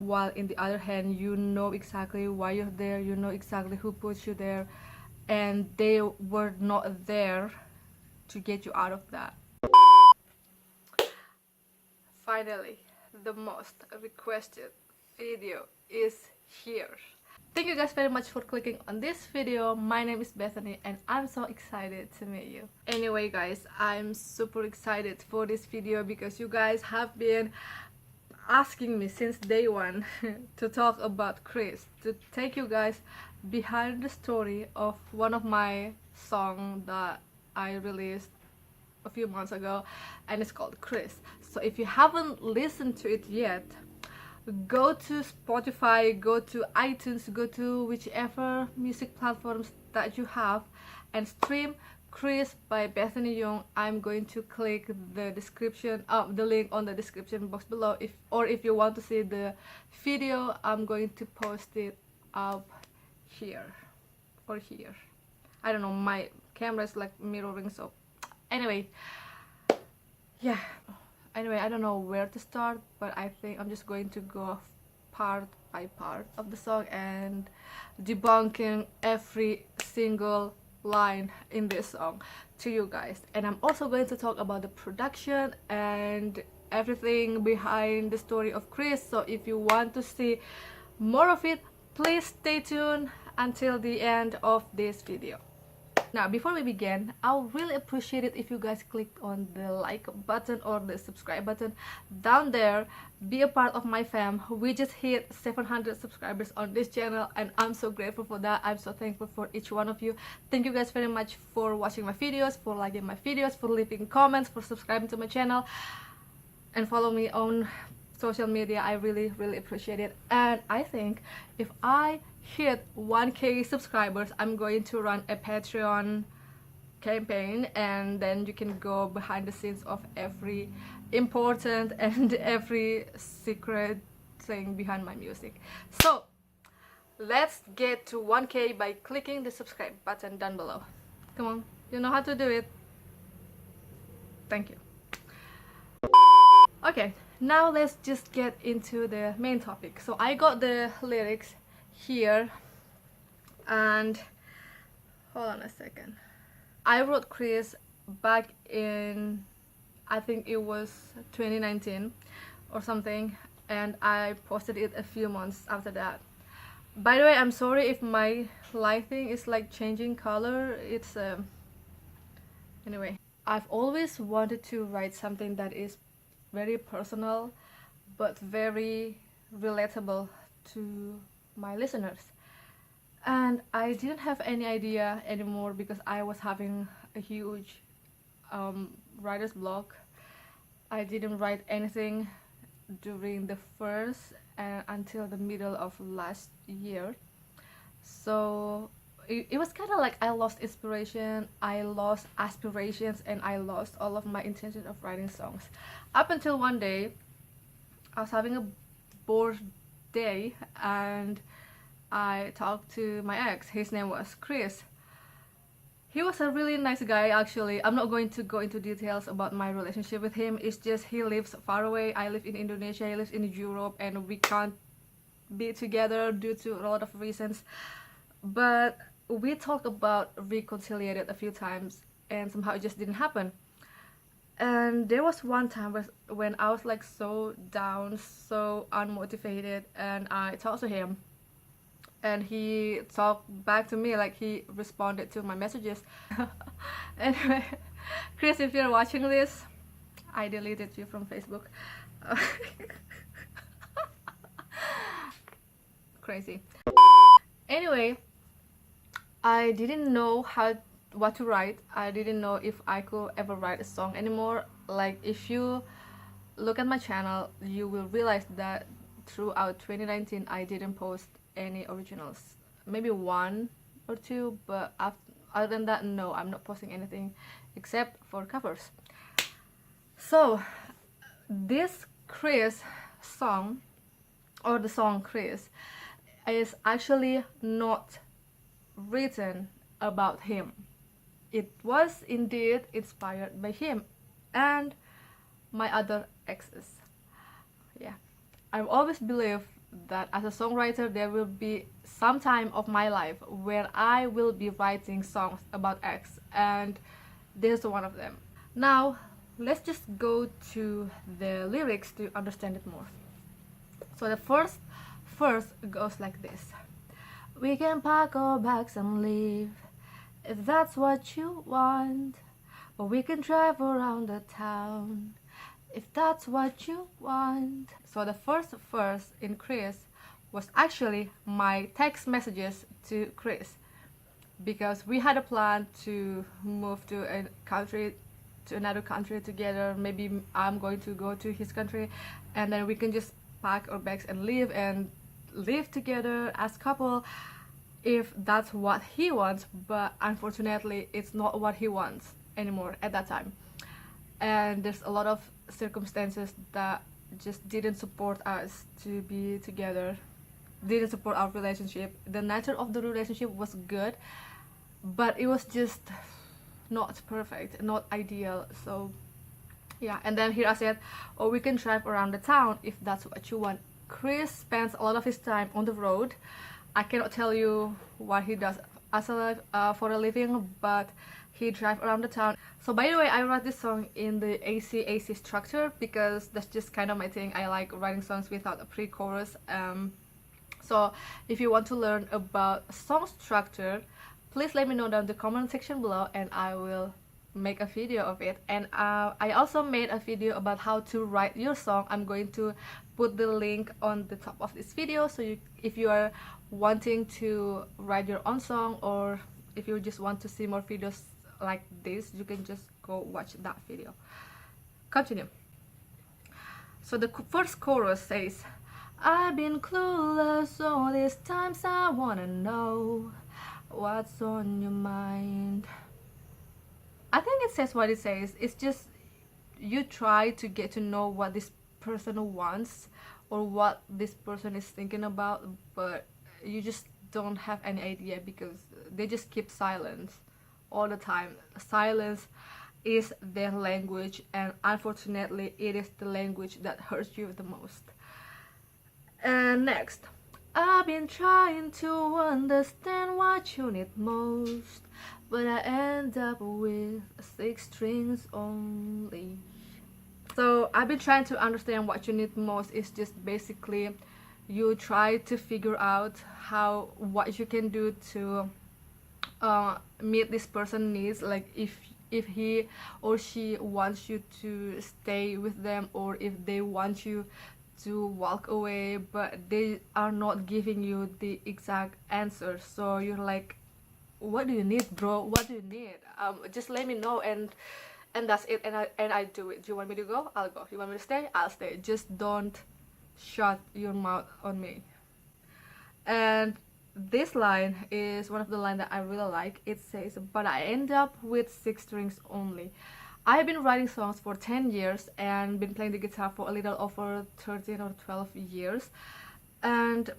while in the other hand you know exactly why you're there, you know exactly who put you there, and they were not there to get you out of that. Finally, the most requested video is here. Thank you guys very much for clicking on this video. My name is Bethany and I'm so excited to meet you. Anyway guys, I'm super excited for this video because you guys have been asking me since day one to talk about Chris, to take you guys behind the story of one of my songs that I released a few months ago, and it's called Chris. So if you haven't listened to it yet, go to Spotify, go to iTunes, go to whichever music platforms that you have and stream Chris by Bethany Jung. I'm going to click the description, the link on the description box below. If you want to see the video, I'm going to post it up here or here. I don't know, my camera is like mirroring, so anyway, yeah. Anyway, I don't know where to start, but I think I'm just going to go part by part of the song and debunking every single line in this song to you guys. And I'm also going to talk about the production and everything behind the story of Chris. So if you want to see more of it, please stay tuned until the end of this video. Now, before we begin, I would really appreciate it if you guys clicked on the like button or the subscribe button down there. Be a part of my fam. We just hit 700 subscribers on this channel and I'm so grateful for that. I'm so thankful for each one of you. Thank you guys very much for watching my videos, for liking my videos, for leaving comments, for subscribing to my channel, and follow me on social media. I really appreciate it. And I think if I hit 1K subscribers, I'm going to run a Patreon campaign, and then you can go behind the scenes of every important and every secret thing behind my music. So let's get to 1K by clicking the subscribe button down below. Come on, you know how to do it. Thank you. Okay, now let's just get into the main topic. So I got the lyrics here, and hold on a second. I wrote Chris back in, I think it was 2019 or something, and I posted it a few months after that. By the way, I'm sorry if my lighting is like changing color. It's anyway, I've always wanted to write something that is very personal but very relatable to my listeners, and I didn't have any idea anymore because I was having a huge writer's block. I didn't write anything during the first until the middle of last year, so it was kind of like I lost inspiration, I lost aspirations, and I lost all of my intention of writing songs, up until one day I was having a bored day and I talked to my ex. His name was Chris. He was a really nice guy actually. I'm not going to go into details about my relationship with him. It's just he lives far away. I live in Indonesia, he lives in Europe, and we can't be together due to a lot of reasons. But we talked about reconciliated a few times and somehow it just didn't happen. And there was one time when I was like so down, so unmotivated, and I talked to him and he talked back to me, like he responded to my messages. Anyway, Chris, if you're watching this, I deleted you from Facebook. Crazy. Anyway, I didn't know what to write. I didn't know if I could ever write a song anymore. Like, if you look at my channel, you will realize that throughout 2019 I didn't post any originals, maybe one or two, but other than that, no, I'm not posting anything except for covers. So this Chris song, or the song Chris, is actually not written about him. It was indeed inspired by him and my other exes. Yeah, I've always believed that as a songwriter there will be some time of my life where I will be writing songs about X, and this is one of them. Now let's just go to the lyrics to understand it more. So the first verse goes like this: we can pack our bags and leave if that's what you want, or we can drive around the town if that's what you want. So the first verse in Chris was actually my text messages to Chris, because we had a plan to move to another country together. Maybe I'm going to go to his country, and then we can just pack our bags and live together as couple if that's what he wants. But unfortunately it's not what he wants anymore at that time, and there's a lot of circumstances that just didn't support us to be together, didn't support our relationship. The nature of the relationship was good, but it was just not perfect, not ideal. So yeah, and then here I said, or we can drive around the town if that's what you want. Chris spends a lot of his time on the road. I cannot tell you what he does as for a living, but he drives around the town. So by the way, I wrote this song in the AC structure because that's just kind of my thing. I like writing songs without a pre-chorus. So if you want to learn about song structure, please let me know down in the comment section below, and I will make a video of it. And I also made a video about how to write your song. I'm going to put the link on the top of this video, so if you are wanting to write your own song, or if you just want to see more videos like this, you can just go watch that video. Continue. So the first chorus says, I've been clueless all these times, I wanna know what's on your mind. I think it says what it says. It's just you try to get to know what this person wants or what this person is thinking about, but you just don't have any idea because they just keep silent all the time. Silence is their language, and unfortunately it is the language that hurts you the most. And next, I've been trying to understand what you need most, but I end up with 6 strings only. So I've been trying to understand what you need most is just basically you try to figure out what you can do to meet this person's needs, like if he or she wants you to stay with them, or if they want you to walk away, but they are not giving you the exact answer. So you're like, what do you need, bro? What do you need? Just let me know, and that's it, and I do it. Do you want me to go? I'll go. You want me to stay? I'll stay. Just don't shut your mouth on me. And this line is one of the lines that I really like. It says, but I end up with 6 strings only. I've been writing songs for 10 years and been playing the guitar for a little over 13 or 12 years, and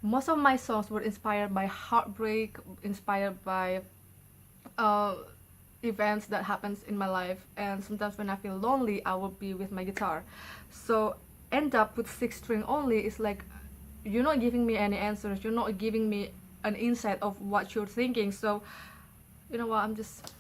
most of my songs were inspired by heartbreak, inspired by events that happens in my life, and sometimes when I feel lonely I will be with my guitar. So end up with 6 string only is like, you're not giving me any answers, you're not giving me an insight of what you're thinking. So you know what, I'm just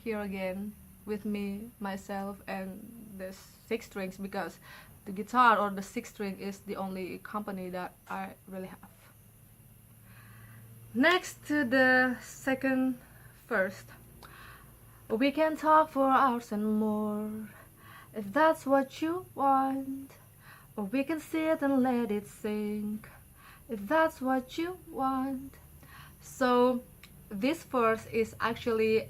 here again with me, myself, and the 6 strings, because the guitar or the 6 string is the only company that I really have. Next to the second verse, we can talk for hours and more if that's what you want, or we can sit and let it sink if that's what you want. So this verse is actually,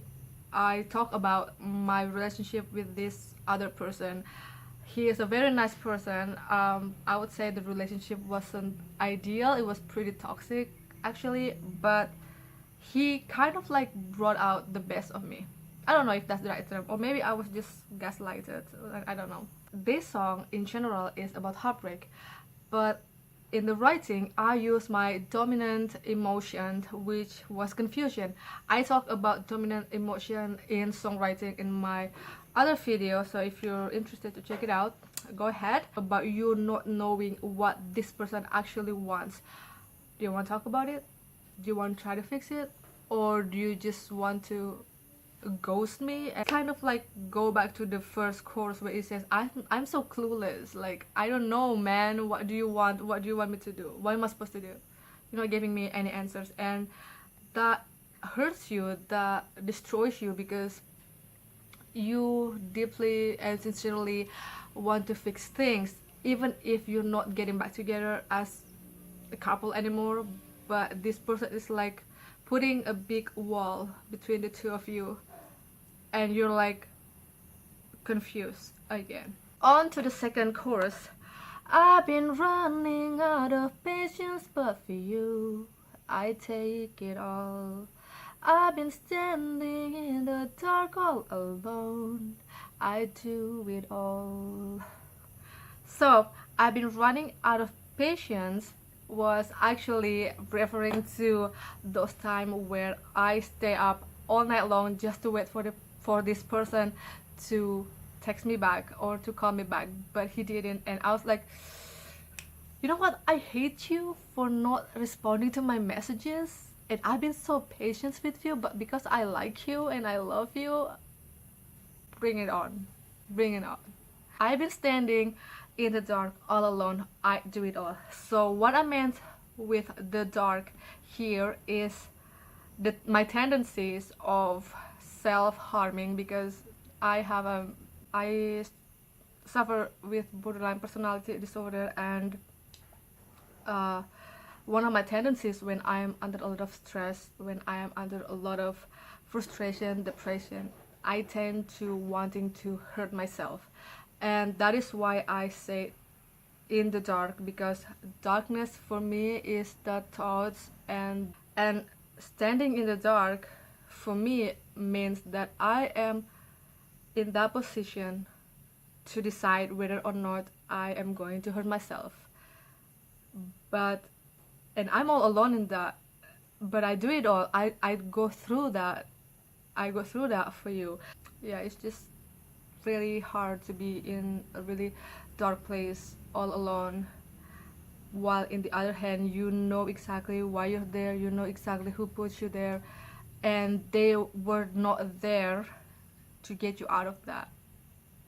I talk about my relationship with this other person. He is a very nice person. I would say the relationship wasn't ideal, it was pretty toxic actually, but he kind of like brought out the best of me. I don't know if that's the right term, or maybe I was just gaslighted, I don't know. This song in general is about heartbreak, but in the writing, I use my dominant emotion, which was confusion. I talk about dominant emotion in songwriting in my other video, so if you're interested to check it out, go ahead. About you not knowing what this person actually wants. Do you want to talk about it? Do you want to try to fix it? Or do you just want to ghost me? And kind of like go back to the first chorus where it says, I'm so clueless, like I don't know, man, what do you want me to do, what am I supposed to do? You're not giving me any answers, and that hurts you, that destroys you, because you deeply and sincerely want to fix things, even if you're not getting back together as a couple anymore, but this person is like putting a big wall between the two of you, and you're like confused again. On to the second chorus. I've been running out of patience, but for you I take it all. I've been standing in the dark all alone, I do it all. So I've been running out of patience was actually referring to those times where I stay up all night long just to wait for this person to text me back or to call me back, but he didn't, and I was like, you know what, I hate you for not responding to my messages, and I've been so patient with you, but because I like you and I love you, bring it on, bring it on. I've been standing in the dark all alone, I do it all. So what I meant with the dark here is my tendencies of self-harming, because I suffer with borderline personality disorder, and one of my tendencies when I am under a lot of stress, when I am under a lot of frustration, depression, I tend to wanting to hurt myself, and that is why I say in the dark, because darkness for me is the thoughts, and standing in the dark for me means that I am in that position to decide whether or not I am going to hurt myself. And I'm all alone in that, but I do it all. I go through that. I go through that for you. Yeah, it's just really hard to be in a really dark place all alone, while in the other hand you know exactly why you're there, you know exactly who put you there, and they were not there to get you out of that.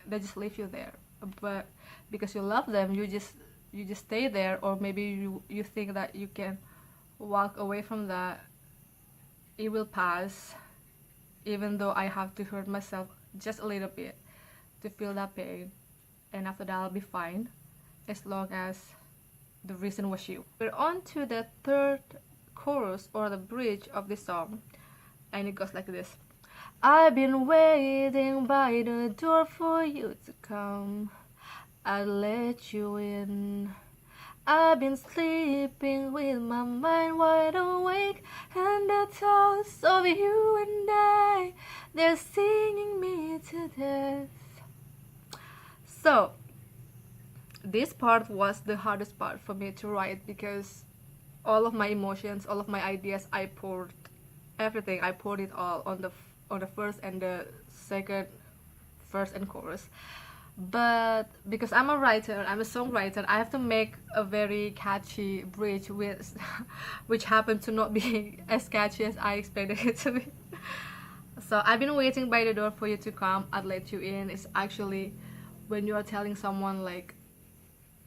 They just leave you there, but because you love them, you just stay there. Or maybe you think that you can walk away from that, it will pass, even though I have to hurt myself just a little bit to feel that pain, and after that I'll be fine, as long as the reason was you. We're on to the third chorus, or the bridge of the song, and it goes like this. I've been waiting by the door for you to come, I'll let you in. I've been sleeping with my mind wide awake, and the thoughts of you and I, they're singing me to death. So this part was the hardest part for me to write, because all of my emotions, all of my ideas, I poured everything. I poured it all on the first and the second verse and chorus. But because I'm a writer, I'm a songwriter, I have to make a very catchy bridge which happened to not be as catchy as I expected it to be. So I've been waiting by the door for you to come, I'd let you in. It's actually when you are telling someone, like,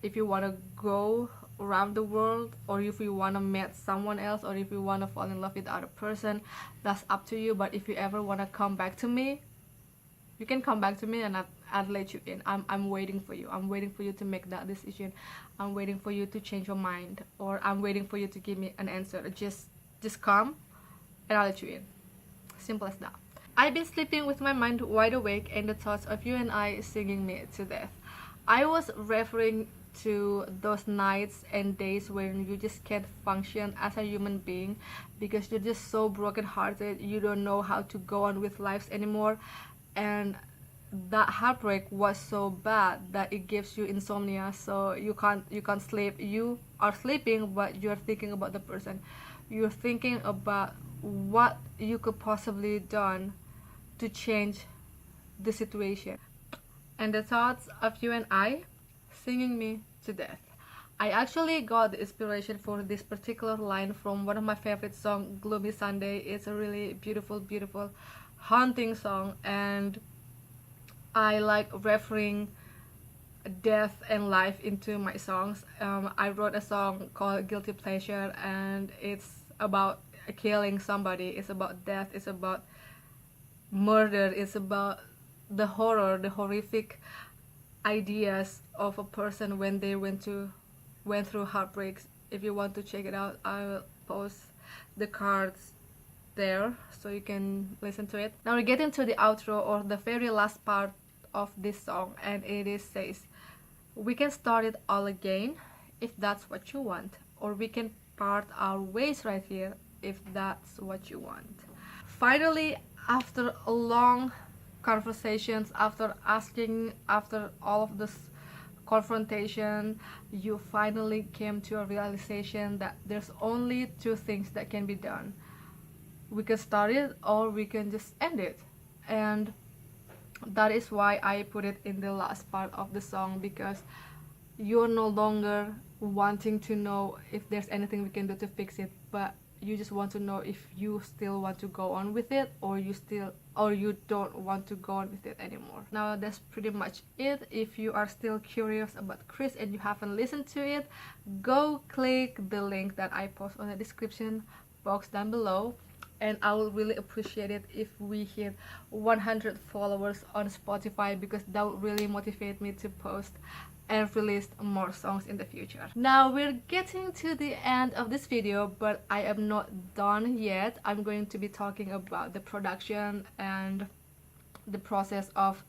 if you want to go around the world, or if you want to meet someone else, or if you want to fall in love with the other person, that's up to you. But if you ever want to come back to me, you can come back to me, and I'd let you in. I'm waiting for you. I'm waiting for you to make that decision. I'm waiting for you to change your mind, or I'm waiting for you to give me an answer. Just come and I'll let you in. Simple as that. I've been sleeping with my mind wide awake, and the thoughts of you and I singing me to death. I was referring to those nights and days when you just can't function as a human being, because you're just so broken-hearted, you don't know how to go on with life anymore, and that heartbreak was so bad that it gives you insomnia, so you can't sleep. You are sleeping, but you're thinking about the person. You're thinking about what you could possibly done to change the situation. And the thoughts of you and I singing me to death. I actually got the inspiration for this particular line from one of my favorite songs, Gloomy Sunday. It's a really beautiful, beautiful, haunting song, and I like referring death and life into my songs. I wrote a song called Guilty Pleasure, and it's about killing somebody, it's about death, it's about murder, it's about the horror, the horrific ideas of a person when they went through heartbreaks. If you want to check it out, I will post the cards there so you can listen to it. Now we get into the outro, or the very last part of this song, and it says, we can start it all again if that's what you want, or we can part our ways right here if that's what you want. Finally, after a long conversations, after asking, after all of this confrontation, you finally came to a realization that there's only two things that can be done. We can start it, or we can just end it. And that is why I put it in the last part of the song, because you're no longer wanting to know if there's anything we can do to fix it, but you just want to know if you still want to go on with it, or you don't want to go on with it anymore. Now that's pretty much it. If you are still curious about Chris and you haven't listened to it, go click the link that I post on the description box down below, and I will really appreciate it if we hit 100 followers on Spotify, because that would really motivate me to post and release more songs in the future. Now we're getting to the end of this video, but I am not done yet. I'm going to be talking about the production and the process of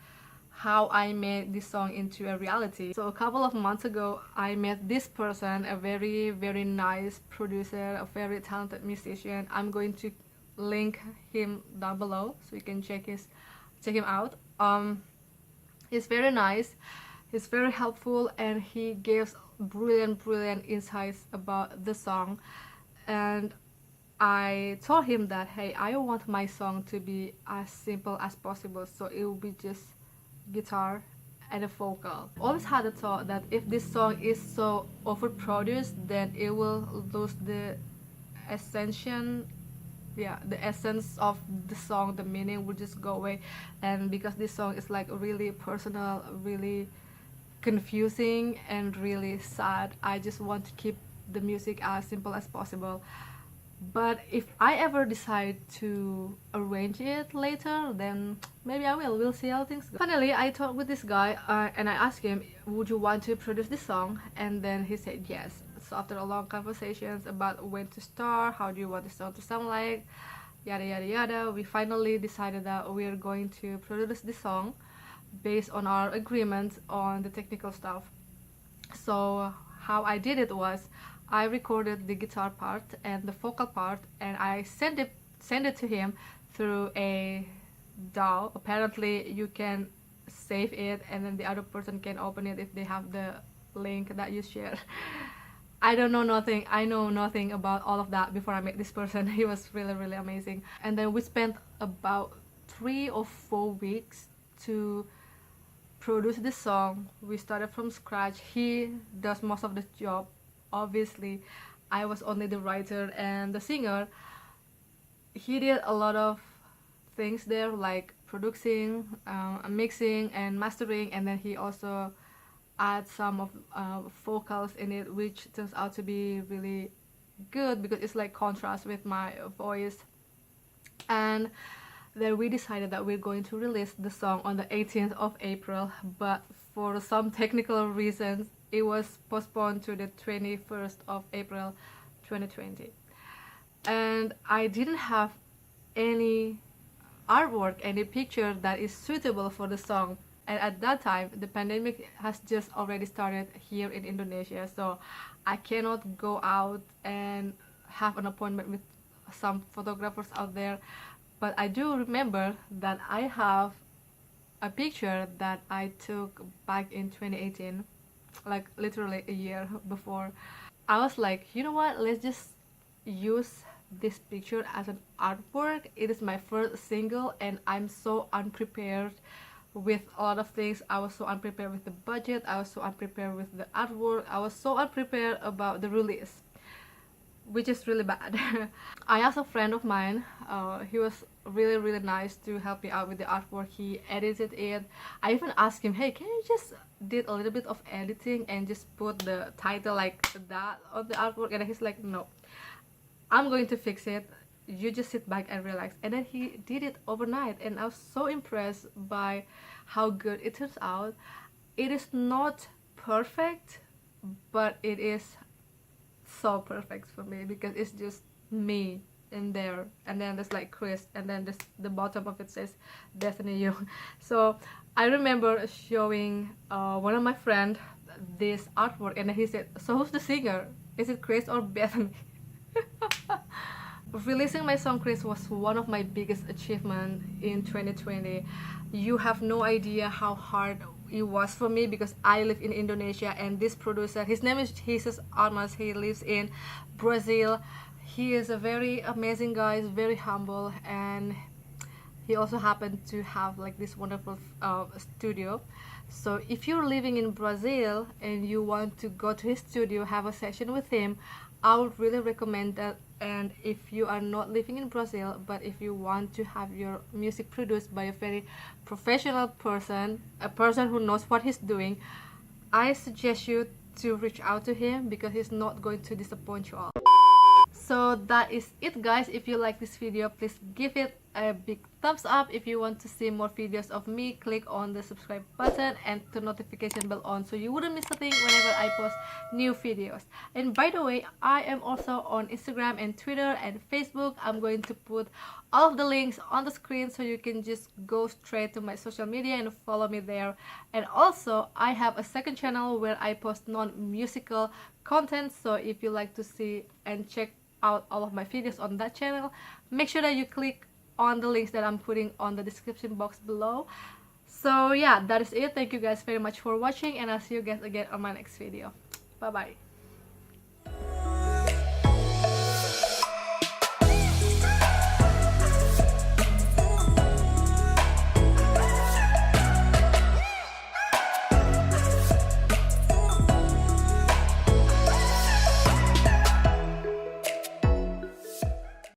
how I made this song into a reality. So a couple of months ago, I met this person, a very, very nice producer, a very talented musician. I'm going to link him down below so you can check him out. He's very nice, he's very helpful, and he gives brilliant insights about the song. And I told him that, hey, I want my song to be as simple as possible, so it will be just guitar and a vocal. Always had the thought that if this song is so overproduced, then it will lose the the essence of the song, the meaning would just go away. And because this song is like really personal, really confusing, and really sad, I just want to keep the music as simple as possible. But if I ever decide to arrange it later, then maybe I will. We'll see how things go. Finally, I talked with this guy and I asked him, would you want to produce this song? And then he said yes. So after a long conversations about when to start, how do you want the song to sound like, yada yada yada, we finally decided that we are going to produce this song based on our agreement on the technical stuff. So how I did it was, I recorded the guitar part and the vocal part, and I sent it to him through a DAW. Apparently you can save it and then the other person can open it if they have the link that you share. I know nothing about all of that before I met this person. He was really amazing. And then we spent about 3 or 4 weeks to produce this song. We started from scratch. He does most of the job. Obviously, I was only the writer and the singer. He did a lot of things there, like producing, mixing and mastering, and then he also adds some of vocals in it, which turns out to be really good because it's like contrast with my voice. And then we decided that we're going to release the song on the 18th of April, but for some technical reasons it was postponed to the 21st of April 2020. And I didn't have any artwork, any picture that is suitable for the song. And at that time, the pandemic has just already started here in Indonesia, so I cannot go out and have an appointment with some photographers out there. But I do remember that I have a picture that I took back in 2018, like literally a year before. I was like, you know what, let's just use this picture as an artwork. It is my first single and I'm so unprepared with a lot of things. I was so unprepared with the budget, I was so unprepared with the artwork, I was so unprepared about the release, which is really bad. I asked a friend of mine, he was really nice to help me out with the artwork. He edited it. I even asked him, hey, can you just did a little bit of editing and just put the title like that on the artwork? And he's like, no, I'm going to fix it, you just sit back and relax. And then he did it overnight and I was so impressed by how good it turns out. It is not perfect, but it is so perfect for me because it's just me in there, and then there's like Chris, and then this, the bottom of it says Bethany Jung. So I remember showing one of my friend this artwork, and then he said, so who's the singer? Is it Chris or Bethany? Releasing my song Chris was one of my biggest achievements in 2020. You have no idea how hard it was for me because I live in Indonesia, and this producer, his name is Jesus Armas, he lives in Brazil. He is a very amazing guy, he's very humble, and he also happened to have like this wonderful studio. So if you're living in Brazil and you want to go to his studio, have a session with him, I would really recommend that. And if you are not living in Brazil, but if you want to have your music produced by a very professional person, a person who knows what he's doing, I suggest you to reach out to him because he's not going to disappoint you all. So that is it, guys. If you like this video, please give it a big thumbs up. If you want to see more videos of me, click on the subscribe button and turn notification bell on so you wouldn't miss a thing whenever I post new videos. And by the way, I am also on Instagram and Twitter and Facebook. I'm going to put all of the links on the screen so you can just go straight to my social media and follow me there. And also I have a second channel where I post non-musical content, so if you like to see and check out all of my videos on that channel, make sure that you click on the links that I'm putting on the description box below. So yeah, that is it. Thank you guys very much for watching, and I'll see you guys again on my next video. Bye bye.